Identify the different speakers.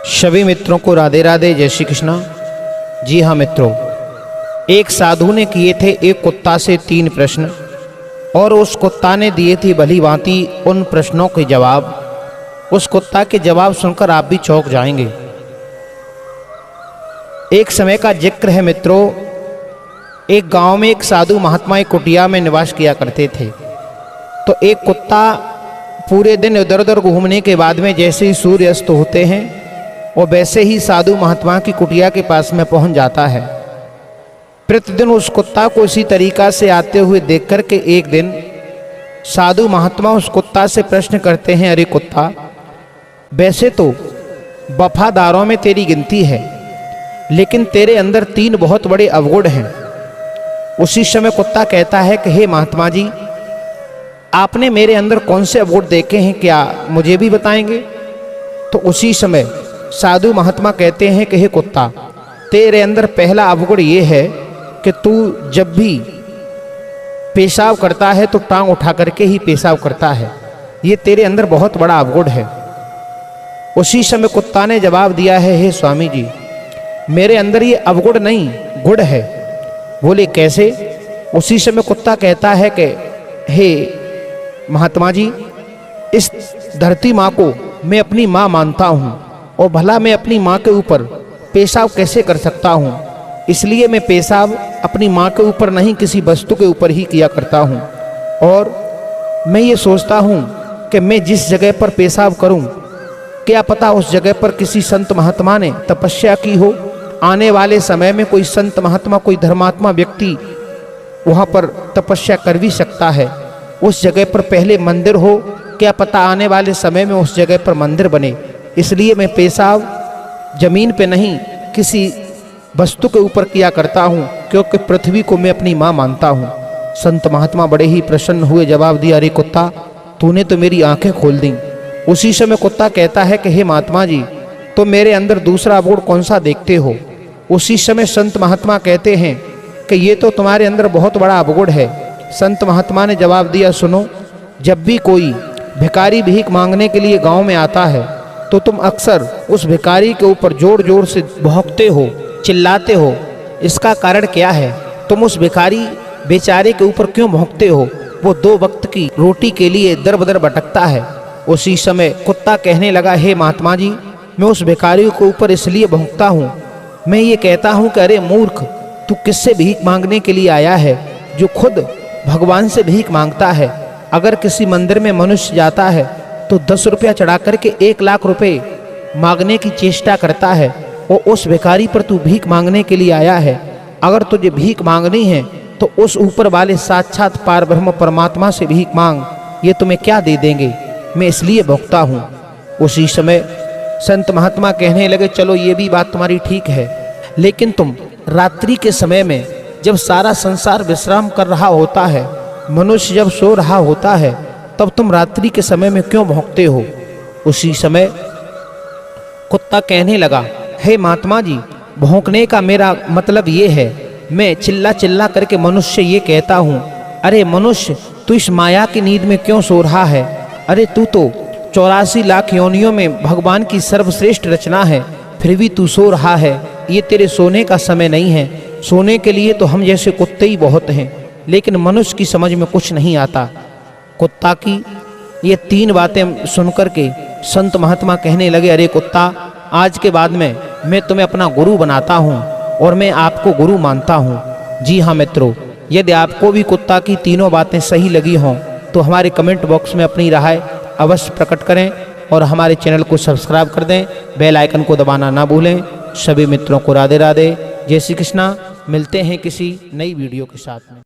Speaker 1: सभी मित्रों को राधे राधे, जय श्री कृष्णा। जी हाँ मित्रों, एक साधु ने किए थे एक कुत्ता से 3 प्रश्न और उस कुत्ता ने दिए थे भली भांति उन प्रश्नों के जवाब। उस कुत्ता के जवाब सुनकर आप भी चौंक जाएंगे। एक समय का जिक्र है मित्रों, एक गांव में एक साधु महात्मा एक कुटिया में निवास किया करते थे। तो एक कुत्ता पूरे दिन इधर उधर घूमने के बाद में जैसे ही सूर्य अस्त होते हैं और वैसे ही साधु महात्मा की कुटिया के पास में पहुंच जाता है। प्रतिदिन उस कुत्ता को इसी तरीका से आते हुए देख कर के एक दिन साधु महात्मा उस कुत्ता से प्रश्न करते हैं, अरे कुत्ता, वैसे तो वफादारों में तेरी गिनती है, लेकिन तेरे अंदर 3 बहुत बड़े अवगुण हैं। उसी समय कुत्ता कहता है कि हे महात्मा जी, आपने मेरे अंदर कौन से अवगुण देखे हैं, क्या मुझे भी बताएंगे? तो उसी समय साधु महात्मा कहते हैं कि हे कुत्ता, तेरे अंदर पहला अवगुण ये है कि तू जब भी पेशाब करता है तो टांग उठा करके ही पेशाब करता है। ये तेरे अंदर बहुत बड़ा अवगुण है। उसी समय कुत्ता ने जवाब दिया है, हे स्वामी जी, मेरे अंदर ये अवगुण नहीं गुण है। बोले कैसे? उसी समय कुत्ता कहता है कि हे महात्मा जी, इस धरती माँ को मैं अपनी माँ मानता हूँ और भला मैं अपनी माँ के ऊपर पेशाब कैसे कर सकता हूँ? इसलिए मैं पेशाब अपनी माँ के ऊपर नहीं किसी वस्तु के ऊपर ही किया करता हूँ। और मैं ये सोचता हूँ कि मैं जिस जगह पर पेशाब करूँ, क्या पता उस जगह पर किसी संत महात्मा ने तपस्या की हो। आने वाले समय में कोई संत महात्मा, कोई धर्मात्मा व्यक्ति वहाँ पर तपस्या कर भी सकता है। उस जगह पर पहले मंदिर हो, क्या पता आने वाले समय में उस जगह पर मंदिर बने। इसलिए मैं पेशाब जमीन पे नहीं किसी वस्तु के ऊपर किया करता हूँ, क्योंकि पृथ्वी को मैं अपनी माँ मानता हूँ। संत महात्मा बड़े ही प्रसन्न हुए, जवाब दिया, अरे कुत्ता, तूने तो मेरी आंखें खोल दी। उसी समय कुत्ता कहता है कि हे महात्मा जी, तो मेरे अंदर दूसरा अवगुण कौन सा देखते हो? उसी समय संत महात्मा कहते हैं कि ये तो तुम्हारे अंदर बहुत बड़ा अवगुण है। संत महात्मा ने जवाब दिया, सुनो, जब भी कोई भिखारी भीख मांगने के लिए गांव में आता है तो तुम अक्सर उस भिखारी के ऊपर जोर जोर से भौंकते हो, चिल्लाते हो। इसका कारण क्या है? तुम उस भिखारी बेचारे के ऊपर क्यों भौंकते हो? वो 2 वक्त की रोटी के लिए दर बदर भटकता है। उसी समय कुत्ता कहने लगा, हे महात्मा जी, मैं उस भिखारी के ऊपर इसलिए भौंकता हूँ, मैं ये कहता हूँ कि अरे मूर्ख, तू किससे भीख मांगने के लिए आया है, जो खुद भगवान से भीख मांगता है। अगर किसी मंदिर में मनुष्य जाता है तो 10 रुपया चढ़ा करके 1 लाख रुपए मांगने की चेष्टा करता है, और उस भिखारी पर तू भीख मांगने के लिए आया है। अगर तुझे भीख मांगनी है तो उस ऊपर वाले साक्षात पार ब्रह्म परमात्मा से भीख मांग, ये तुम्हें क्या दे देंगे, मैं इसलिए भौंकता हूँ। उसी समय संत महात्मा कहने लगे, चलो ये भी बात तुम्हारी ठीक है, लेकिन तुम रात्रि के समय में जब सारा संसार विश्राम कर रहा होता है, मनुष्य जब सो रहा होता है, तब तुम रात्रि के समय में क्यों भौंकते हो? उसी समय कुत्ता कहने लगा, हे महात्मा जी, भौंकने का मेरा मतलब ये है, मैं चिल्ला चिल्ला करके मनुष्य ये कहता हूँ, अरे मनुष्य, तू इस माया की नींद में क्यों सो रहा है? अरे तू तो 84 लाख योनियों में भगवान की सर्वश्रेष्ठ रचना है, फिर भी तू सो रहा है। ये तेरे सोने का समय नहीं है। सोने के लिए तो हम जैसे कुत्ते ही बहुत हैं, लेकिन मनुष्य की समझ में कुछ नहीं आता। कुत्ता की ये 3 बातें सुनकर के संत महात्मा कहने लगे, अरे कुत्ता, आज के बाद में मैं तुम्हें अपना गुरु बनाता हूँ और मैं आपको गुरु मानता हूँ। जी हाँ मित्रों, यदि आपको भी कुत्ता की 3 बातें सही लगी हों तो हमारे कमेंट बॉक्स में अपनी राय अवश्य प्रकट करें और हमारे चैनल को सब्सक्राइब कर दें, बेल आइकन को दबाना ना भूलें। सभी मित्रों को राधे राधे, जय श्री कृष्णा। मिलते हैं किसी नई वीडियो के साथ में।